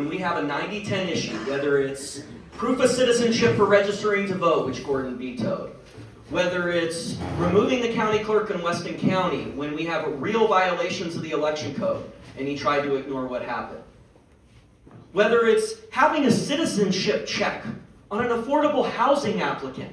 We have a 90-10 issue, whether it's proof of citizenship for registering to vote, which Gordon vetoed, whether it's removing the county clerk in Weston County when we have real violations of the election code, and he tried to ignore what happened, whether it's having a citizenship check on an affordable housing applicant,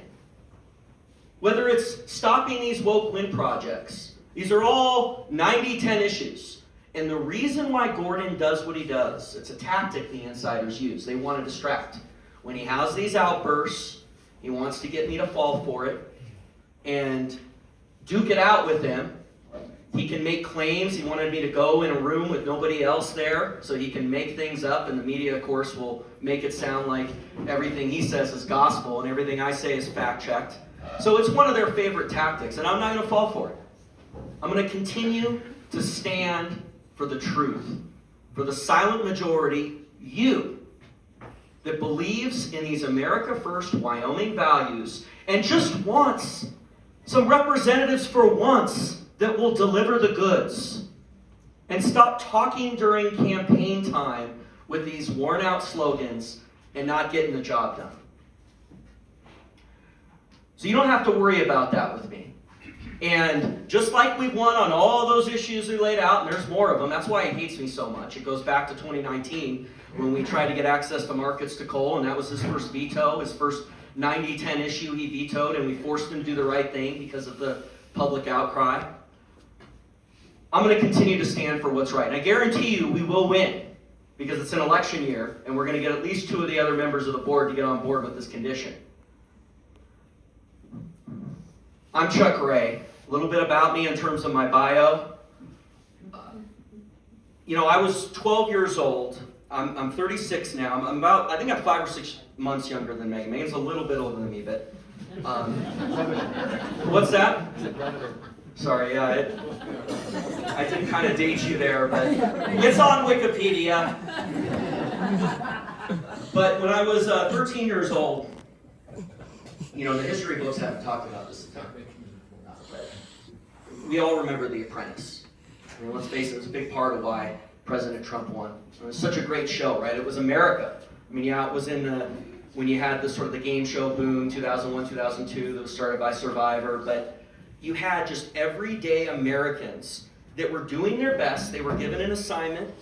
whether it's stopping these woke wind projects. These are all 90-10 issues. And the reason why Gordon does what he does, it's a tactic the insiders use. They want to distract. When he has these outbursts, he wants to get me to fall for it and duke it out with him. He can make claims. He wanted me to go in a room with nobody else there so he can make things up, and the media, of course, will make it sound like everything he says is gospel and everything I say is fact-checked. So it's one of their favorite tactics, and I'm not going to fall for it. I'm going to continue to stand for the truth, for the silent majority, you, that believes in these America First Wyoming values and just wants some representatives for once that will deliver the goods. And stop talking during campaign time with these worn out slogans and not getting the job done. So you don't have to worry about that with me. And just like we won on all those issues we laid out, and there's more of them, that's why he hates me so much. It goes back to 2019 when we tried to get access to markets to coal, and that was his first veto, his first 90-10 issue he vetoed, and we forced him to do the right thing because of the public outcry. I'm going to continue to stand for what's right. And I guarantee you we will win because it's an election year, and we're going to get at least 2 of the other members of the board to get on board with this condition. I'm Chuck Ray. A little bit about me in terms of my bio. I was 12 years old. I'm 36 now. I think I'm 5 or 6 months younger than Megan. Megan's a little bit older than me, but... what's that? Sorry, yeah. I did kind of date you there, but it's on Wikipedia. But when I was 13 years old, the history books haven't talked about this a ton. We all remember The Apprentice. Let's face it, it was a big part of why President Trump won. It was such a great show, right? It was America. It was when you had the sort of the game show boom, 2001, 2002, that was started by Survivor, but you had just everyday Americans that were doing their best. They were given an assignment.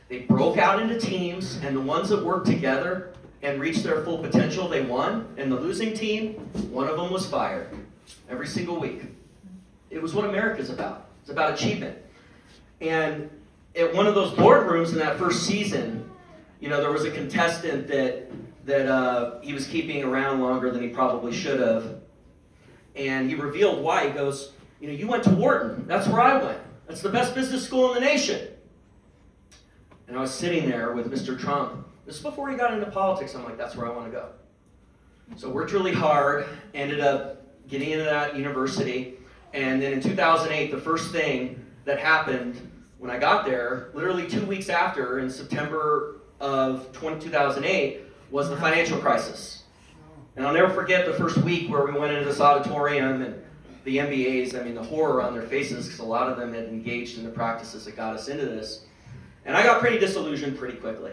They broke out into teams, and the ones that worked together and reached their full potential, they won. And the losing team, one of them was fired every single week. It was what America's about. It's about achievement. And at one of those boardrooms in that first season, there was a contestant that he was keeping around longer than he probably should have. And he revealed why. He goes, you went to Wharton. That's where I went. That's the best business school in the nation. And I was sitting there with Mr. Trump. This is before he got into politics. I'm like, that's where I want to go. So worked really hard, ended up getting into that university. And then in 2008, the first thing that happened when I got there, literally 2 weeks after, in September of 2008, was the financial crisis. And I'll never forget the first week where we went into this auditorium and the MBAs, the horror on their faces, because a lot of them had engaged in the practices that got us into this. And I got pretty disillusioned pretty quickly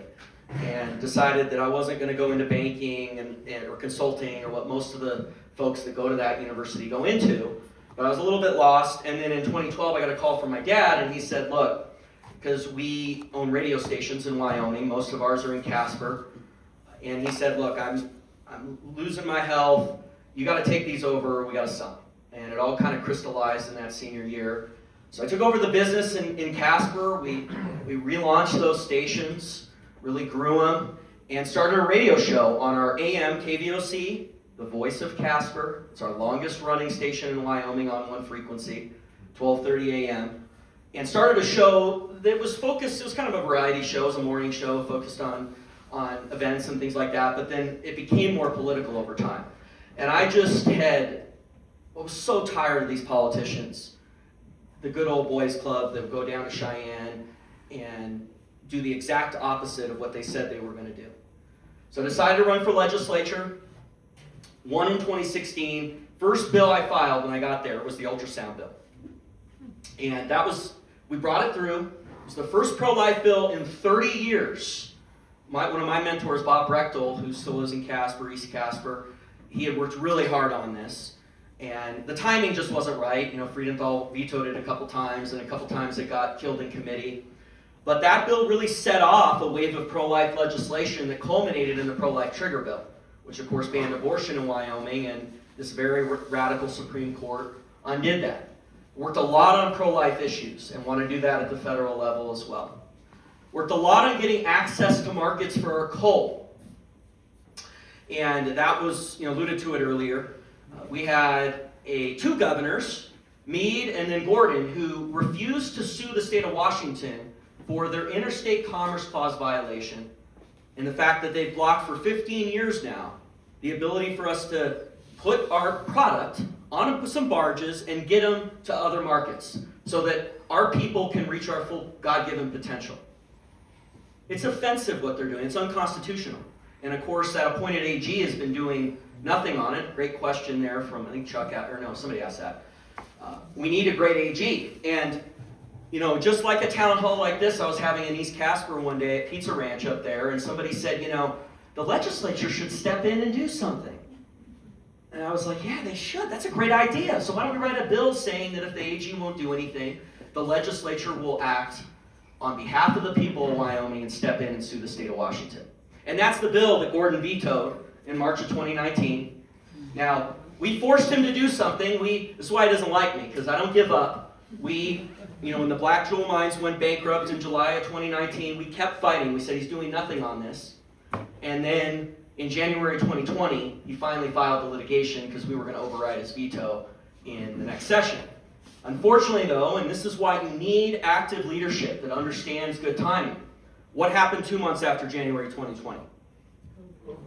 and decided that I wasn't going to go into banking or consulting or what most of the folks that go to that university go into. But I was a little bit lost, and then in 2012 I got a call from my dad, and he said, look, because we own radio stations in Wyoming, most of ours are in Casper, and he said, look, I'm losing my health, you got to take these over, we got to sell them. And it all kind of crystallized in that senior year. So I took over the business in Casper, we relaunched those stations, really grew them, and started a radio show on our AM KVOC, the Voice of Casper. It's our longest running station in Wyoming on one frequency, 12:30 a.m. And started a show that was focused, it was kind of a variety show, it was a morning show focused on events and things like that, but then it became more political over time. And I was so tired of these politicians, the good old boys club that would go down to Cheyenne and do the exact opposite of what they said they were going to do. So I decided to run for legislature. Won in 2016. First bill I filed when I got there was the ultrasound bill. And we brought it through. It was the first pro-life bill in 30 years one of my mentors, Bob Brechtel, who still lives in Casper, East Casper, he had worked really hard on this. And the timing just wasn't right. Friedenthal vetoed it a couple times, and a couple times it got killed in committee. But that bill really set off a wave of pro-life legislation that culminated in the pro-life trigger bill, which of course banned abortion in Wyoming, and this very radical Supreme Court undid that. Worked a lot on pro-life issues and want to do that at the federal level as well. Worked a lot on getting access to markets for our coal. And that was, alluded to it earlier. We had two governors, Meade and then Gordon, who refused to sue the state of Washington for their interstate commerce clause violation and the fact that they've blocked for 15 years now the ability for us to put our product on some barges and get them to other markets so that our people can reach our full God-given potential. It's offensive what they're doing. It's unconstitutional. And of course, that appointed AG has been doing nothing on it. Great question there from, I think Chuck, or no, somebody asked that. We need a great AG. And, just like a town hall like this I was having in East Casper one day at Pizza Ranch up there, and somebody said, the legislature should step in and do something. And I was like, yeah, they should. That's a great idea. So why don't we write a bill saying that if the AG won't do anything, the legislature will act on behalf of the people of Wyoming and step in and sue the state of Washington. And that's the bill that Gordon vetoed in March of 2019. Now, we forced him to do something. This is why he doesn't like me, because I don't give up. When the Black Jewel Mines went bankrupt in July of 2019, we kept fighting. We said he's doing nothing on this. And then in January 2020, he finally filed the litigation because we were going to override his veto in the next session. Unfortunately, though, and this is why you need active leadership that understands good timing, what happened 2 months after January 2020?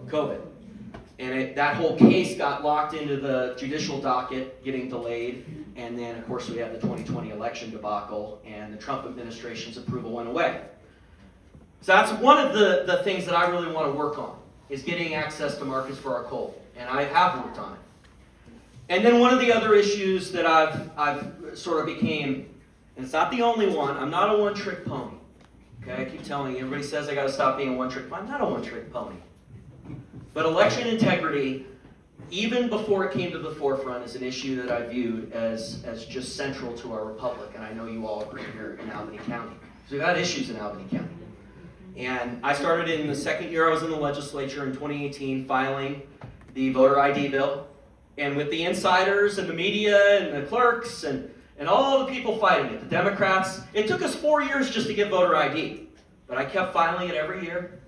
COVID. And that whole case got locked into the judicial docket, getting delayed. And then, of course, we had the 2020 election debacle, and the Trump administration's approval went away. So that's one of the things that I really want to work on, is getting access to markets for our coal. And I have worked on it. And then one of the other issues that I've sort of became, and it's not the only one, I'm not a one-trick pony. Okay, I keep telling you, everybody says I got to stop being a one-trick pony. I'm not a one-trick pony. But election integrity, even before it came to the forefront, is an issue that I viewed as just central to our republic. And I know you all agree here in Albany County. So we've got issues in Albany County. And I started in the second year I was in the legislature in 2018 filing the voter ID bill. And with the insiders and the media and the clerks and all the people fighting it, the Democrats, it took us 4 years just to get voter ID. But I kept filing it every year,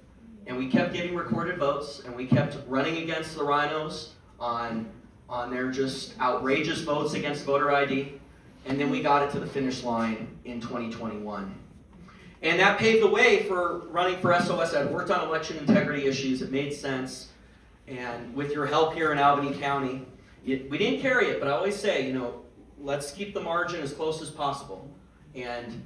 and we kept getting recorded votes, and we kept running against the rhinos on their just outrageous votes against voter ID. And then we got it to the finish line in 2021. And that paved the way for running for SOS. I'd worked on election integrity issues. It made sense. And with your help here in Albany County, we didn't carry it, but I always say, let's keep the margin as close as possible. And,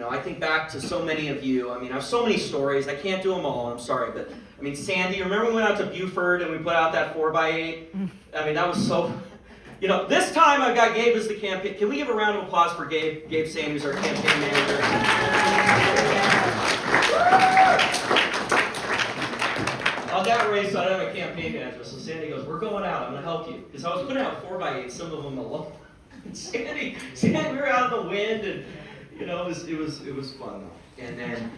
I think back to so many of you. I have so many stories. I can't do them all. I'm sorry. But, Sandy, remember we went out to Buford and we put out that 4x8? That was so... this time I've got Gabe as the campaign. Can we give a round of applause for Gabe? Gabe Sam, who's our campaign manager. On that race, I don't have a campaign manager, so Sandy goes, we're going out, I'm going to help you. Because I was putting out 4x8, some of them alone. Sandy, we were out in the wind, and it was fun though. And then,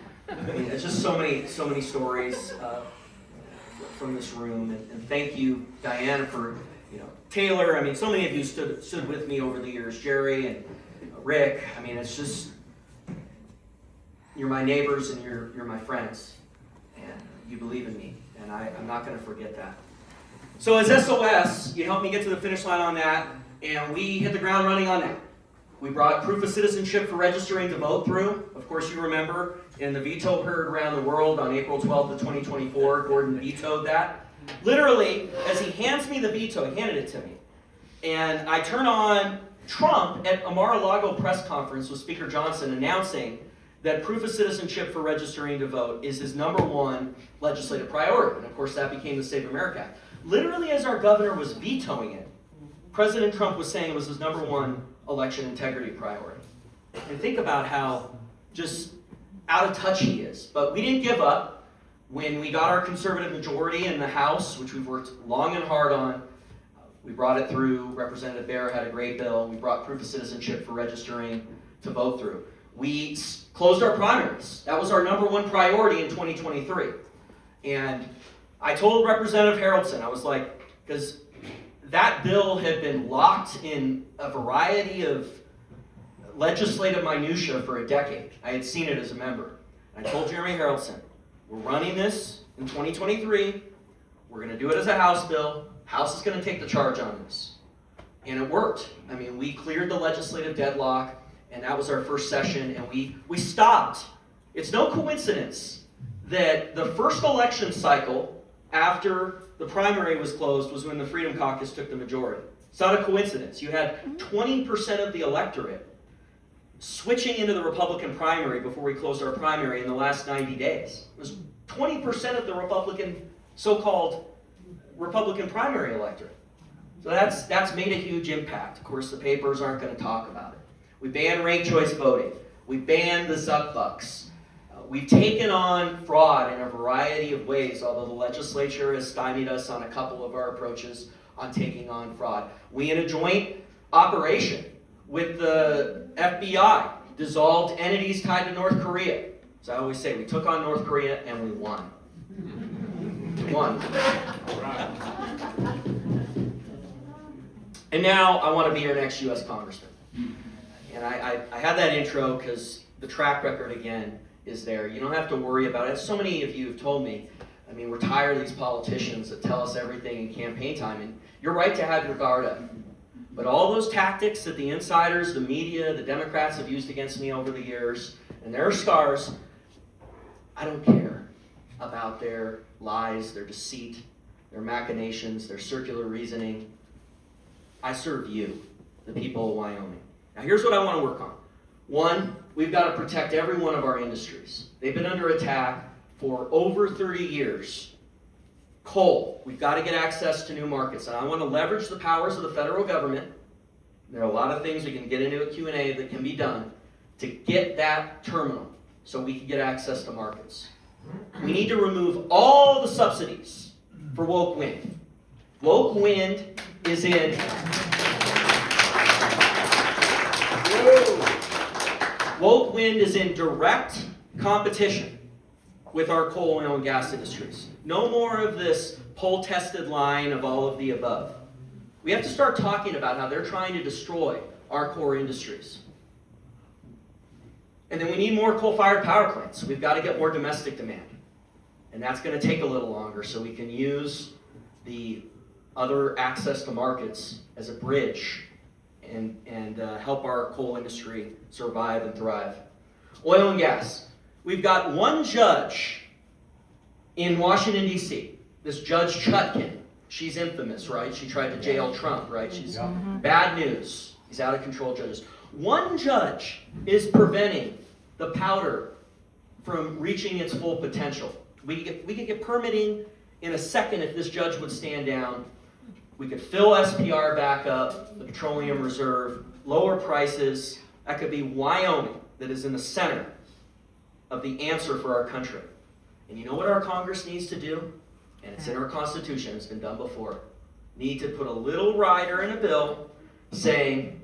it's just so many stories from this room. And thank you, Diana, for, Taylor. So many of you stood with me over the years. Jerry and Rick. It's just, you're my neighbors and you're my friends. And you believe in me. And I'm not going to forget that. So as SOS, you helped me get to the finish line on that, and we hit the ground running on that. We brought proof of citizenship for registering to vote through. Of course, you remember, in the veto heard around the world on April 12th of 2024, Gordon vetoed that. Literally, as he hands me the veto, he handed it to me. And I turn on Trump at a Mar-a-Lago press conference with Speaker Johnson announcing that proof of citizenship for registering to vote is his #1 legislative priority. And of course, that became the Save America Act. Literally, as our governor was vetoing it, President Trump was saying it was his #1 election integrity priority. And think about how just out of touch he is. But we didn't give up. When we got our conservative majority in the House, which we've worked long and hard on, we brought it through. Representative Bear had a great bill. We brought proof of citizenship for registering to vote through. We closed our primaries. That was our number one priority in 2023. And I told Representative Haraldson, I was like, because that bill had been locked in a variety of legislative minutia for a decade. I had seen it as a member. I told Jeremy Haraldson, we're running this in 2023. We're going to do it as a House bill. House is going to take the charge on this. And it worked. I mean, we cleared the legislative deadlock, and that was our first session, and we stopped. It's no coincidence that the first election cycle after the primary was closed was when the Freedom Caucus took the majority. It's not a coincidence. You had 20% of the electorate switching into the Republican primary before we closed our primary in the last 90 days. It was 20% of the Republican, so-called Republican primary electorate. So that's made a huge impact. Of course, the papers aren't going to talk about it. We banned ranked choice voting. We banned the Zuck bucks. We've taken on fraud in a variety of ways, although the legislature has stymied us on a couple of our approaches on taking on fraud. We, in a joint operation with the FBI, dissolved entities tied to North Korea. So I always say, we took on North Korea and we won. We won. And now I want to be your next U.S. Congressman. And I had that intro because the track record, again, is there. You don't have to worry about it. So many of you have told me, I mean, we're tired of these politicians that tell us everything in campaign time. And you're right to have your guard up. But all those tactics that the insiders, the media, the Democrats have used against me over the years, and there are scars, I don't care about their lies, their deceit, their machinations, their circular reasoning. I serve you, the people of Wyoming. Now here's what I want to work on. One, we've got to protect every one of our industries. They've been under attack for over 30 years. Coal, we've got to get access to new markets. And I want to leverage the powers of the federal government. There are a lot of things we can get into a Q&A that can be done to get that terminal so we can get access to markets. We need to remove all the subsidies for woke wind. Woke wind is in... Woke wind is in direct competition with our coal, oil, and gas industries. No more of this poll-tested line of all of the above. We have to start talking about how they're trying to destroy our core industries. And then we need more coal-fired power plants. We've got to get more domestic demand. And that's going to take a little longer, so we can use the other access to markets as a bridge and help our coal industry survive and thrive. Oil and gas. We've got one judge in Washington, D.C., this Judge Chutkan. She's infamous, right? She tried to jail Trump, right? She's bad news. These out-of-control judges. One judge is preventing the powder from reaching its full potential. We could get permitting in a second if this judge would stand down. We could fill SPR back up, the petroleum reserve, lower prices. That could be Wyoming that is in the center of the answer for our country. And you know what our Congress needs to do? And it's in our Constitution, it's been done before. Need to put a little rider in a bill saying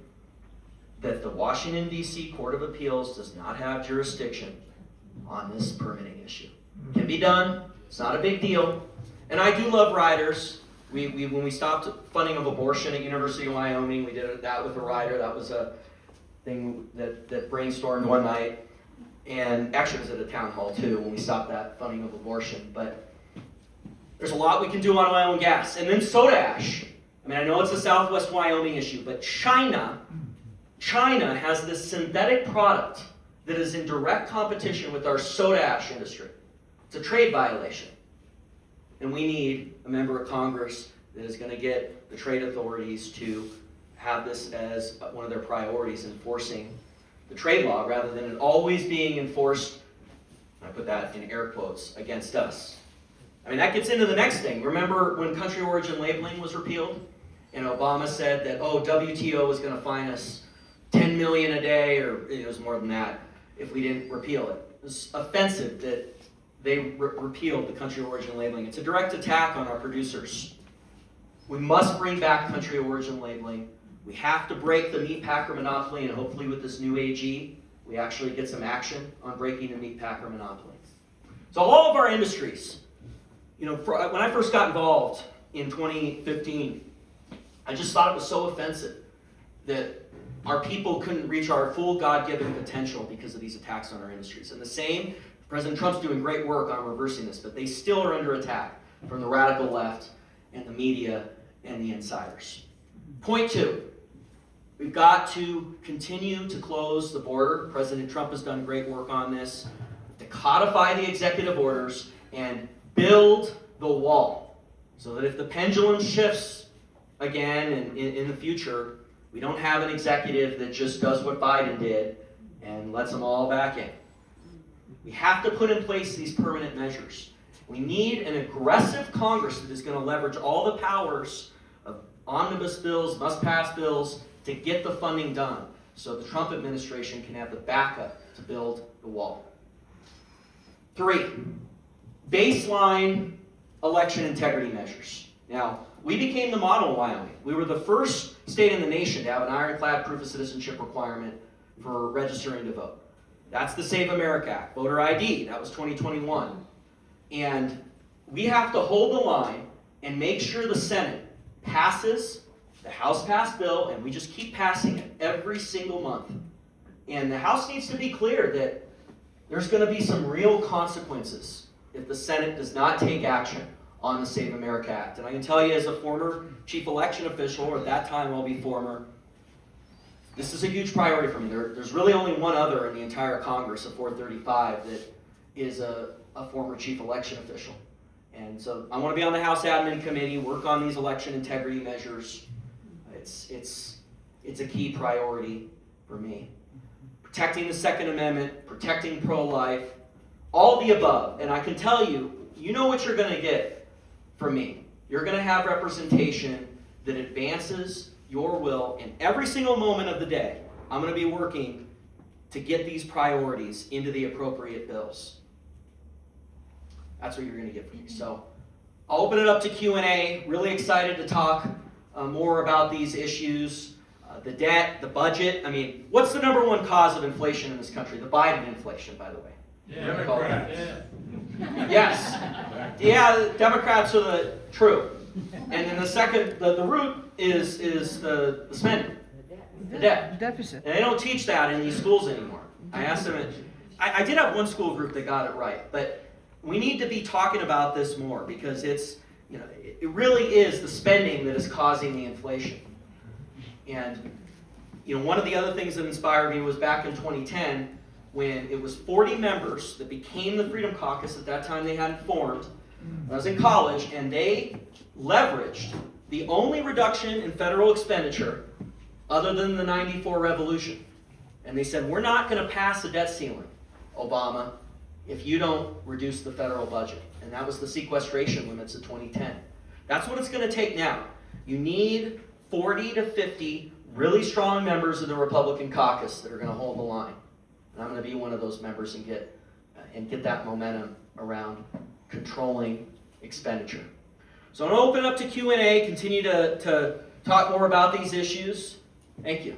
that the Washington, D.C. Court of Appeals does not have jurisdiction on this permitting issue. Can be done. It's not a big deal. And I do love riders. When we stopped funding of abortion at University of Wyoming, we did that with a rider. That was a thing that brainstormed one night. And actually it was at a town hall too when we stopped that funding of abortion. But there's a lot we can do on oil and gas. And then soda ash. I mean, I know it's a Southwest Wyoming issue, but China has this synthetic product that is in direct competition with our soda ash industry. It's a trade violation. And we need a member of Congress that is going to get the trade authorities to have this as one of their priorities, enforcing the trade law rather than it always being enforced, I put that in air quotes, against us. I mean, that gets into the next thing. Remember when country origin labeling was repealed? And Obama said that, WTO was going to fine us $10 million a day, or it was more than that, if we didn't repeal it. It was offensive that they repealed the country of origin labeling. It's a direct attack on our producers. We must bring back country of origin labeling. We have to break the meat packer monopoly, and hopefully with this new AG, we actually get some action on breaking the meat packer monopoly. So all of our industries, when I first got involved in 2015, I just thought it was so offensive that our people couldn't reach our full God-given potential because of these attacks on our industries. And the same, President Trump's doing great work on reversing this, but they still are under attack from the radical left and the media and the insiders. Point 2, we've got to continue to close the border. President Trump has done great work on this, to codify the executive orders and build the wall so that if the pendulum shifts again in the future, we don't have an executive that just does what Biden did and lets them all back in. We have to put in place these permanent measures. We need an aggressive Congress that is going to leverage all the powers of omnibus bills, must-pass bills, to get the funding done so the Trump administration can have the backup to build the wall. 3, baseline election integrity measures. Now, we became the model in Wyoming. We were the first state in the nation to have an ironclad proof of citizenship requirement for registering to vote. That's the Save America Act. Voter ID, that was 2021. And we have to hold the line and make sure the Senate passes the House-passed bill, and we just keep passing it every single month. And the House needs to be clear that there's going to be some real consequences if the Senate does not take action on the Save America Act. And I can tell you as a former chief election official, or at that time I'll be former, this is a huge priority for me. There's really only one other in the entire Congress of 435 that is a former chief election official. And so I want to be on the House Admin Committee, work on these election integrity measures. It's a key priority for me. Protecting the Second Amendment, protecting pro-life, all the above. And I can tell you, you know what you're going to get from me. You're going to have representation that advances your will in every single moment of the day. I'm going to be working to get these priorities into the appropriate bills. That's what you're going to get from me. So I'll open it up to Q&A. Really excited to talk more about these issues. The debt, the budget. I mean, what's the number one cause of inflation in this country? The Biden inflation, by the way. Democrats. Yes. Yeah, the Democrats are true. And then the second, the root is the spending, the debt. Deficit. And they don't teach that in these schools anymore. I asked them, I did have one school group that got it right, but we need to be talking about this more because it really is the spending that is causing the inflation. And one of the other things that inspired me was back in 2010 when it was 40 members that became the Freedom Caucus. At that time they hadn't formed. I was in college, and they leveraged the only reduction in federal expenditure other than the '94 revolution. And they said, we're not going to pass a debt ceiling, Obama, if you don't reduce the federal budget. And that was the sequestration limits of 2010. That's what it's going to take now. You need 40 to 50 really strong members of the Republican caucus that are going to hold the line. And I'm going to be one of those members and get that momentum around controlling expenditure. So I'm going to open up to Q&A, continue to talk more about these issues. Thank you.